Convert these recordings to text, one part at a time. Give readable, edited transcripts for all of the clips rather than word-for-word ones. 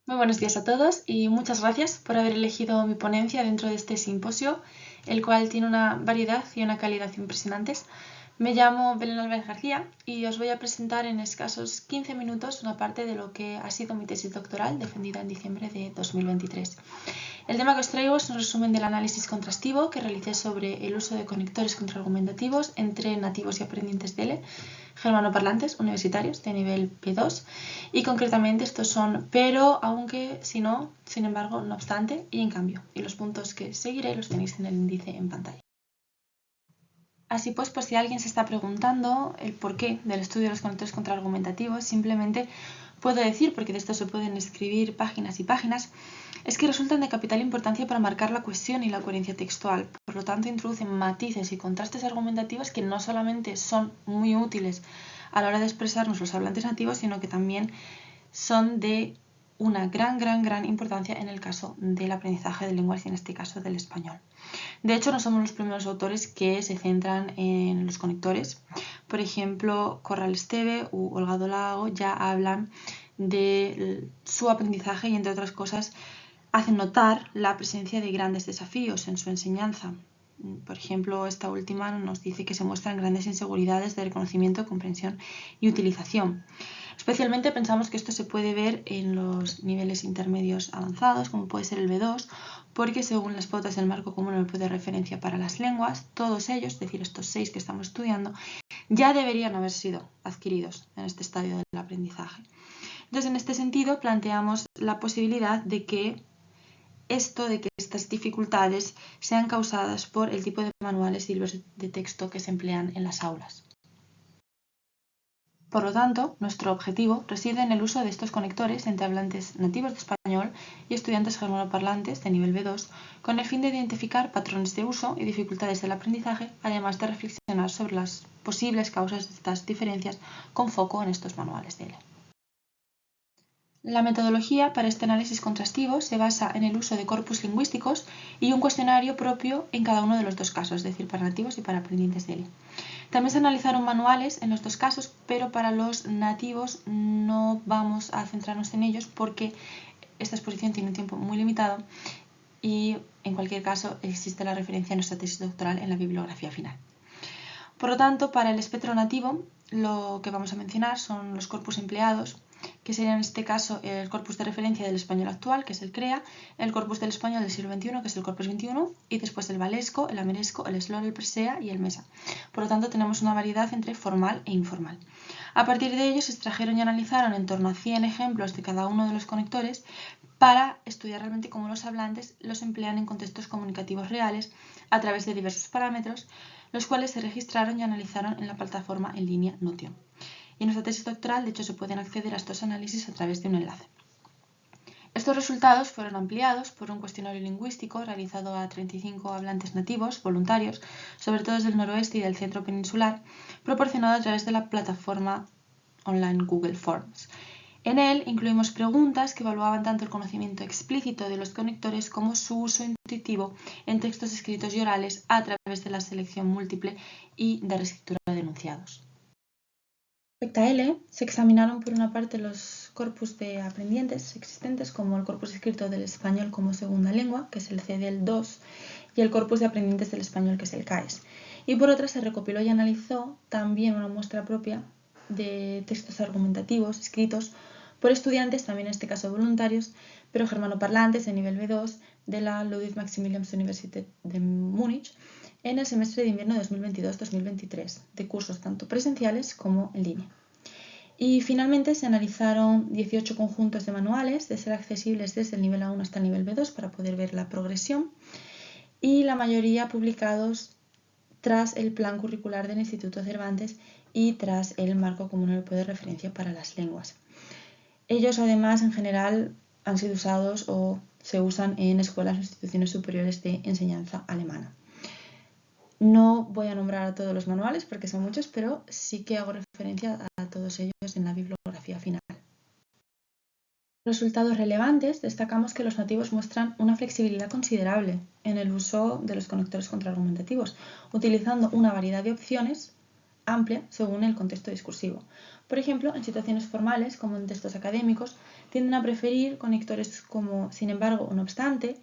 Muy buenos días a todos y muchas gracias por haber elegido mi ponencia dentro de este simposio, el cual tiene una variedad y una calidad impresionantes. Me llamo Belén Álvarez García y os voy a presentar en escasos 15 minutos una parte de lo que ha sido mi tesis doctoral defendida en diciembre de 2023. El tema que os traigo es un resumen del análisis contrastivo que realicé sobre el uso de conectores contraargumentativos entre nativos y aprendientes de L, germanoparlantes universitarios de nivel P2, y concretamente estos son pero, aunque, si no, sin embargo, no obstante y en cambio, y los puntos que seguiré los tenéis en el índice en pantalla. Así pues, por si alguien se está preguntando el porqué del estudio de los conectores contraargumentativos, simplemente puedo decir, porque de esto se pueden escribir páginas y páginas, es que resultan de capital importancia para marcar la cohesión y la coherencia textual. Por lo tanto, introducen matices y contrastes argumentativos que no solamente son muy útiles a la hora de expresarnos los hablantes nativos, sino que también son de una gran importancia en el caso del aprendizaje de lenguas y en este caso del español. De hecho, no somos los primeros autores que se centran en los conectores. Por ejemplo, Corral Esteve u Holgado Lago ya hablan de su aprendizaje y, entre otras cosas, hacen notar la presencia de grandes desafíos en su enseñanza. Por ejemplo, esta última nos dice que se muestran grandes inseguridades de reconocimiento, comprensión y utilización. Especialmente pensamos que esto se puede ver en los niveles intermedios avanzados, como puede ser el B2, porque según las pautas del marco común europeo de referencia para las lenguas, todos ellos, es decir, estos 6 que estamos estudiando, ya deberían haber sido adquiridos en este estadio del aprendizaje. Entonces, en este sentido, planteamos la posibilidad de que estas dificultades sean causadas por el tipo de manuales y libros de texto que se emplean en las aulas. Por lo tanto, nuestro objetivo reside en el uso de estos conectores entre hablantes nativos de español y estudiantes germanoparlantes de nivel B2, con el fin de identificar patrones de uso y dificultades del aprendizaje, además de reflexionar sobre las posibles causas de estas diferencias con foco en estos manuales de L. La metodología para este análisis contrastivo se basa en el uso de corpus lingüísticos y un cuestionario propio en cada uno de los dos casos, es decir, para nativos y para aprendientes de L. También se analizaron manuales en los dos casos, pero para los nativos no vamos a centrarnos en ellos porque esta exposición tiene un tiempo muy limitado y, en cualquier caso, existe la referencia a nuestra tesis doctoral en la bibliografía final. Por lo tanto, para el espectro nativo, lo que vamos a mencionar son los corpus empleados, que sería en este caso el corpus de referencia del español actual, que es el CREA, el corpus del español del siglo XXI, que es el Corpus XXI, y después el valesco, el ameresco, el slor, el presea y el mesa. Por lo tanto, tenemos una variedad entre formal e informal. A partir de ello, se extrajeron y analizaron en torno a 100 ejemplos de cada uno de los conectores para estudiar realmente cómo los hablantes los emplean en contextos comunicativos reales a través de diversos parámetros, los cuales se registraron y analizaron en la plataforma en línea Notion. Y en nuestra tesis doctoral, de hecho, se pueden acceder a estos análisis a través de un enlace. Estos resultados fueron ampliados por un cuestionario lingüístico realizado a 35 hablantes nativos voluntarios, sobre todo del noroeste y del centro peninsular, proporcionado a través de la plataforma online Google Forms. En él incluimos preguntas que evaluaban tanto el conocimiento explícito de los conectores como su uso intuitivo en textos escritos y orales a través de la selección múltiple y de reescritura de enunciados. Respecto a L, se examinaron por una parte los corpus de aprendientes existentes, como el corpus escrito del español como segunda lengua, que es el CDEL 2, y el corpus de aprendientes del español, que es el CAES. Y por otra se recopiló y analizó también una muestra propia de textos argumentativos escritos por estudiantes, también en este caso voluntarios, pero germanoparlantes de nivel B2 de la Ludwig-Maximilians-Universität de Múnich, en el semestre de invierno 2022-2023, de cursos tanto presenciales como en línea. Y finalmente se analizaron 18 conjuntos de manuales de ser accesibles desde el nivel A1 hasta el nivel B2 para poder ver la progresión, y la mayoría publicados tras el plan curricular del Instituto Cervantes y tras el marco común europeo de referencia para las lenguas. Ellos, además, en general han sido usados o se usan en escuelas o instituciones superiores de enseñanza alemana. No voy a nombrar a todos los manuales porque son muchos, pero sí que hago referencia a todos ellos en la bibliografía final. Resultados relevantes, destacamos que los nativos muestran una flexibilidad considerable en el uso de los conectores contraargumentativos, utilizando una variedad de opciones amplia según el contexto discursivo. Por ejemplo, en situaciones formales, como en textos académicos, tienden a preferir conectores como sin embargo o no obstante,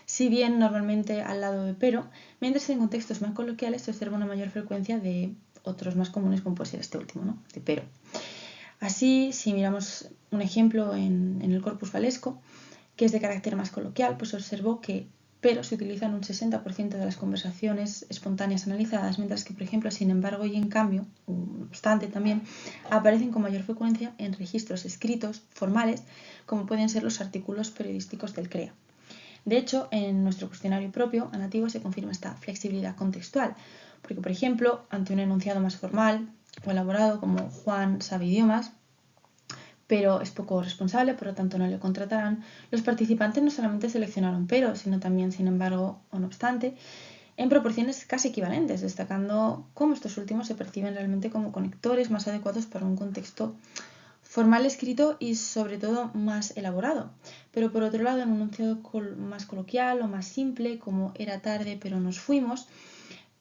si bien normalmente al lado de pero, mientras que en contextos más coloquiales se observa una mayor frecuencia de otros más comunes, como puede ser este último, ¿no? De pero. Así, si miramos un ejemplo en el corpus valesco, que es de carácter más coloquial, pues observó que pero se utilizan un 60% de las conversaciones espontáneas analizadas, mientras que, por ejemplo, sin embargo y en cambio, no obstante también, aparecen con mayor frecuencia en registros escritos formales, como pueden ser los artículos periodísticos del CREA. De hecho, en nuestro cuestionario propio, a nativo, se confirma esta flexibilidad contextual, porque, por ejemplo, ante un enunciado más formal o elaborado como Juan sabe idiomas, pero es poco responsable, por lo tanto no le contratarán, los participantes no solamente seleccionaron pero, sino también, sin embargo, o no obstante, en proporciones casi equivalentes, destacando cómo estos últimos se perciben realmente como conectores más adecuados para un contexto formal escrito y sobre todo más elaborado. Pero por otro lado, en un enunciado más coloquial o más simple, como era tarde pero nos fuimos,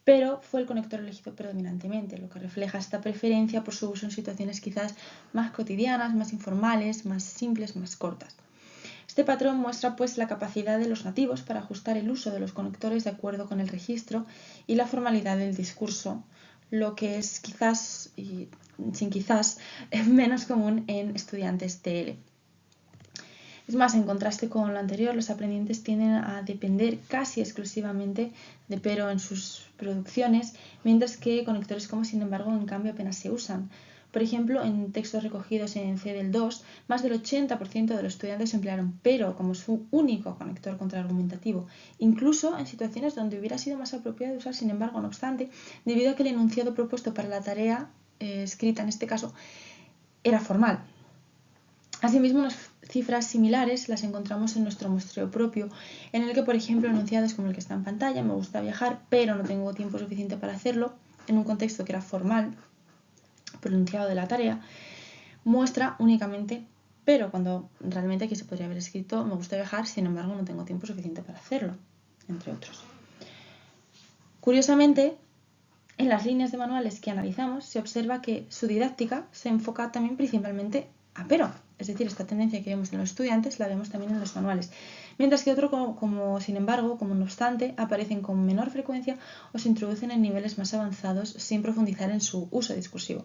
pero fue el conector elegido predominantemente, lo que refleja esta preferencia por su uso en situaciones quizás más cotidianas, más informales, más simples, más cortas. Este patrón muestra pues la capacidad de los nativos para ajustar el uso de los conectores de acuerdo con el registro y la formalidad del discurso, lo que es quizás, y sin quizás, menos común en estudiantes TL. Es más, en contraste con lo anterior, los aprendientes tienden a depender casi exclusivamente de pero en sus producciones, mientras que conectores como sin embargo en cambio apenas se usan. Por ejemplo, en textos recogidos en C del 2, más del 80% de los estudiantes emplearon pero como su único conector contraargumentativo, incluso en situaciones donde hubiera sido más apropiado usar sin embargo, no obstante, debido a que el enunciado propuesto para la tarea escrita en este caso era formal. Asimismo, unas cifras similares las encontramos en nuestro muestreo propio, en el que, por ejemplo, enunciados como el que está en pantalla, me gusta viajar, pero no tengo tiempo suficiente para hacerlo, en un contexto que era formal, pronunciado de la tarea, muestra únicamente pero, cuando realmente aquí se podría haber escrito me gusta viajar, sin embargo no tengo tiempo suficiente para hacerlo, entre otros. Curiosamente, en las líneas de manuales que analizamos se observa que su didáctica se enfoca también principalmente a pero, es decir, esta tendencia que vemos en los estudiantes la vemos también en los manuales, mientras que otro como sin embargo, como no obstante, aparecen con menor frecuencia o se introducen en niveles más avanzados sin profundizar en su uso discursivo.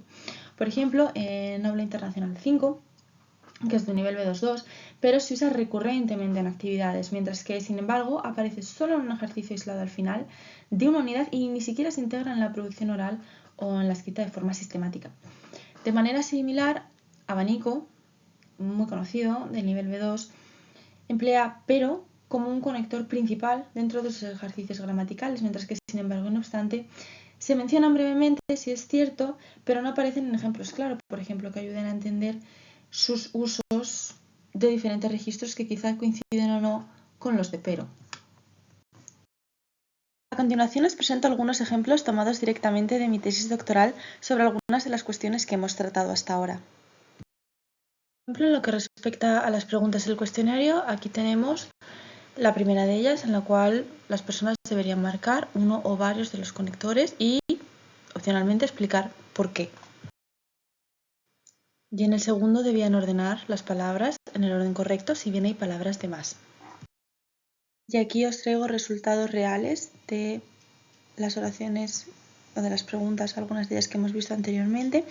Por ejemplo, en Aula Internacional 5, que es de nivel B2-2, pero se usa recurrentemente en actividades, mientras que, sin embargo, aparece solo en un ejercicio aislado al final de una unidad y ni siquiera se integra en la producción oral o en la escrita de forma sistemática. De manera similar, Abanico, muy conocido, del nivel B2, emplea pero como un conector principal dentro de sus ejercicios gramaticales, mientras que, sin embargo, no obstante, se mencionan brevemente si es cierto, pero no aparecen en ejemplos claros, por ejemplo, que ayuden a entender sus usos de diferentes registros que quizá coinciden o no con los de pero. A continuación os presento algunos ejemplos tomados directamente de mi tesis doctoral sobre algunas de las cuestiones que hemos tratado hasta ahora. Por ejemplo, en lo que respecta a las preguntas del cuestionario, aquí tenemos la primera de ellas, en la cual las personas deberían marcar uno o varios de los conectores y, opcionalmente, explicar por qué. Y en el segundo debían ordenar las palabras en el orden correcto si bien hay palabras de más. Y aquí os traigo resultados reales de las oraciones o de las preguntas, algunas de ellas que hemos visto anteriormente.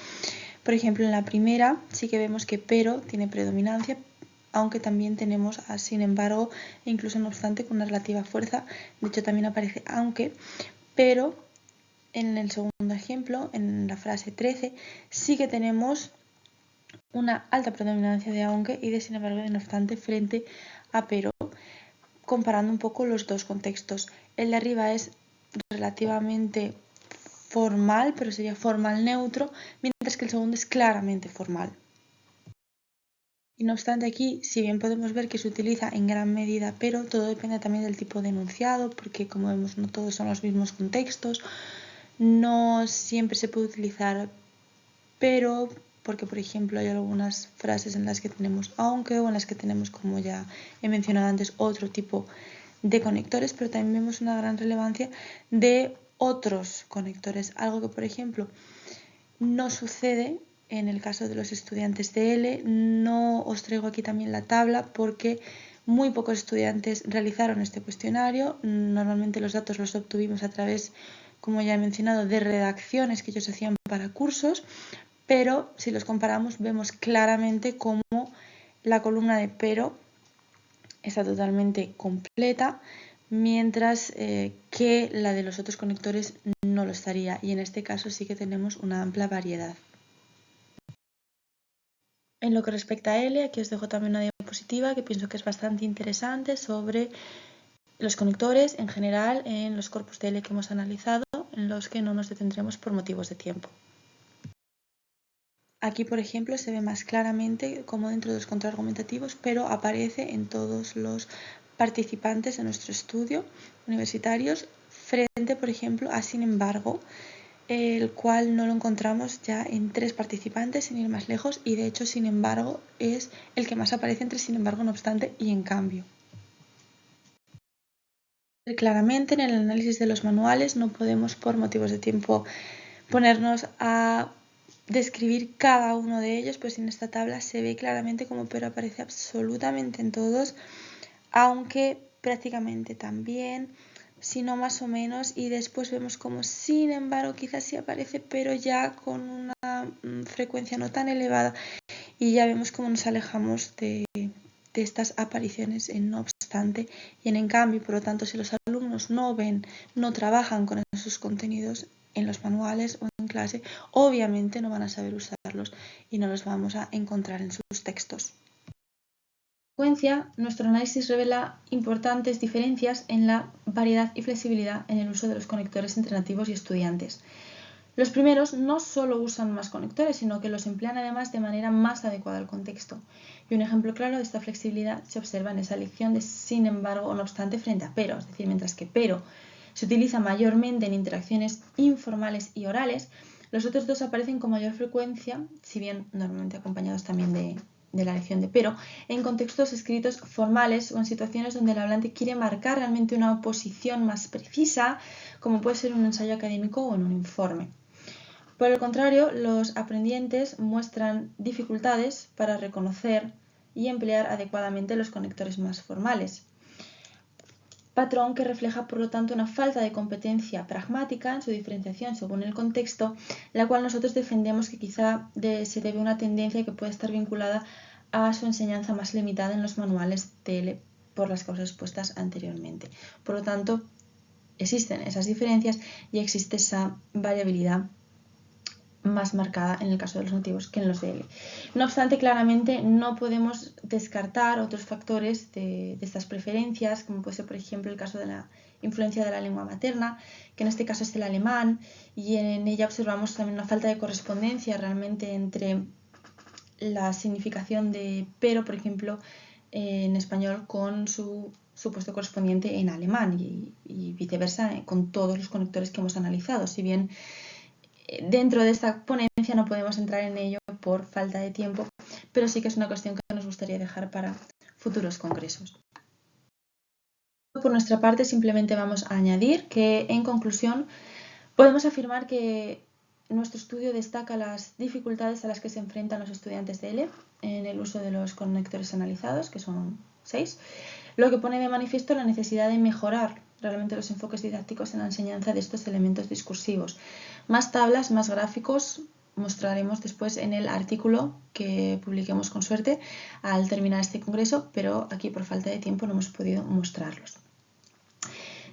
Por ejemplo, en la primera sí que vemos que pero tiene predominancia, aunque también tenemos a sin embargo e incluso no obstante con una relativa fuerza. De hecho también aparece aunque, pero en el segundo ejemplo, en la frase 13, sí que tenemos una alta predominancia de aunque y de sin embargo y no obstante frente a pero, comparando un poco los dos contextos. El de arriba es relativamente formal, pero sería formal neutro, mientras que el segundo es claramente formal. Y no obstante aquí, si bien podemos ver que se utiliza en gran medida pero, todo depende también del tipo de enunciado, porque como vemos no todos son los mismos contextos, no siempre se puede utilizar pero, porque por ejemplo hay algunas frases en las que tenemos aunque o en las que tenemos, como ya he mencionado antes, otro tipo de conectores, pero también vemos una gran relevancia de otros conectores, algo que por ejemplo no sucede en el caso de los estudiantes de L. No os traigo aquí también la tabla porque muy pocos estudiantes realizaron este cuestionario. Normalmente los datos los obtuvimos a través, como ya he mencionado, de redacciones que ellos hacían para cursos, pero si los comparamos vemos claramente cómo la columna de pero está totalmente completa, mientras que la de los otros conectores no lo estaría, y en este caso sí que tenemos una amplia variedad. En lo que respecta a L, aquí os dejo también una diapositiva que pienso que es bastante interesante sobre los conectores en general en los corpus de L que hemos analizado, en los que no nos detendremos por motivos de tiempo. Aquí, por ejemplo, se ve más claramente como dentro de los contraargumentativos, pero aparece en todos los participantes de nuestro estudio universitarios, frente, por ejemplo, a sin embargo, el cual no lo encontramos ya en 3 participantes, sin ir más lejos, y de hecho, sin embargo, es el que más aparece entre sin embargo, no obstante y en cambio. Claramente, en el análisis de los manuales no podemos, por motivos de tiempo, ponernos a describir cada uno de ellos, pues en esta tabla se ve claramente como pero aparece absolutamente en todos, aunque prácticamente también, si no más o menos, y después vemos como sin embargo quizás sí aparece, pero ya con una frecuencia no tan elevada, y ya vemos cómo nos alejamos de estas apariciones en no obstante y en cambio. Por lo tanto, si los alumnos no ven, no trabajan con esos contenidos en los manuales o en clase, obviamente no van a saber usarlos y no los vamos a encontrar en sus textos. En consecuencia, nuestro análisis revela importantes diferencias en la variedad y flexibilidad en el uso de los conectores entre nativos y estudiantes. Los primeros no solo usan más conectores, sino que los emplean además de manera más adecuada al contexto. Y un ejemplo claro de esta flexibilidad se observa en esa elección de sin embargo o no obstante frente a pero, es decir, mientras que pero se utiliza mayormente en interacciones informales y orales, los otros dos aparecen con mayor frecuencia, si bien normalmente acompañados también de la elección de pero, en contextos escritos formales o en situaciones donde el hablante quiere marcar realmente una posición más precisa, como puede ser un ensayo académico o en un informe. Por el contrario, los aprendientes muestran dificultades para reconocer y emplear adecuadamente los conectores más formales. Patrón que refleja, por lo tanto, una falta de competencia pragmática en su diferenciación según el contexto, la cual nosotros defendemos que quizá se debe a una tendencia que puede estar vinculada a su enseñanza más limitada en los manuales TL por las causas expuestas anteriormente. Por lo tanto, existen esas diferencias y existe esa variabilidad más marcada en el caso de los nativos que en los de L. No obstante, claramente no podemos descartar otros factores de estas preferencias, como puede ser, por ejemplo, el caso de la influencia de la lengua materna, que en este caso es el alemán, y en ella observamos también una falta de correspondencia realmente entre la significación de pero, por ejemplo, en español con su supuesto correspondiente en alemán y viceversa con todos los conectores que hemos analizado. Si bien dentro de esta ponencia no podemos entrar en ello por falta de tiempo, pero sí que es una cuestión que nos gustaría dejar para futuros congresos. Por nuestra parte, simplemente vamos a añadir que, en conclusión, podemos afirmar que nuestro estudio destaca las dificultades a las que se enfrentan los estudiantes de L en el uso de los conectores analizados, que son 6, lo que pone de manifiesto la necesidad de mejorar realmente los enfoques didácticos en la enseñanza de estos elementos discursivos. Más tablas, más gráficos mostraremos después en el artículo que publiquemos con suerte al terminar este congreso, pero aquí por falta de tiempo no hemos podido mostrarlos.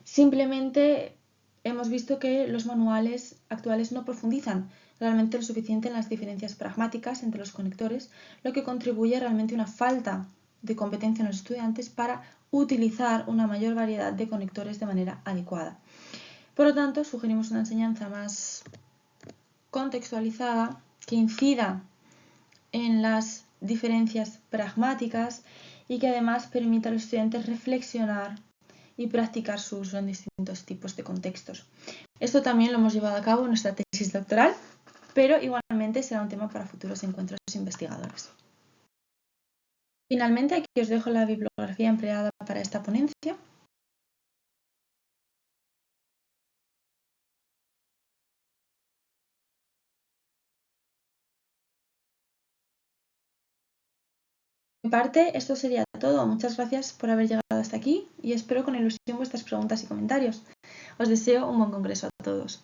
Simplemente hemos visto que los manuales actuales no profundizan realmente lo suficiente en las diferencias pragmáticas entre los conectores, lo que contribuye realmente a una falta de competencia en los estudiantes para utilizar una mayor variedad de conectores de manera adecuada. Por lo tanto, sugerimos una enseñanza más contextualizada que incida en las diferencias pragmáticas y que además permita a los estudiantes reflexionar y practicar su uso en distintos tipos de contextos. Esto también lo hemos llevado a cabo en nuestra tesis doctoral, pero igualmente será un tema para futuros encuentros investigadores. Finalmente, aquí os dejo la bibliografía empleada para esta ponencia. mi parte, esto sería todo. Muchas gracias por haber llegado hasta aquí y espero con ilusión vuestras preguntas y comentarios. Os deseo un buen congreso a todos.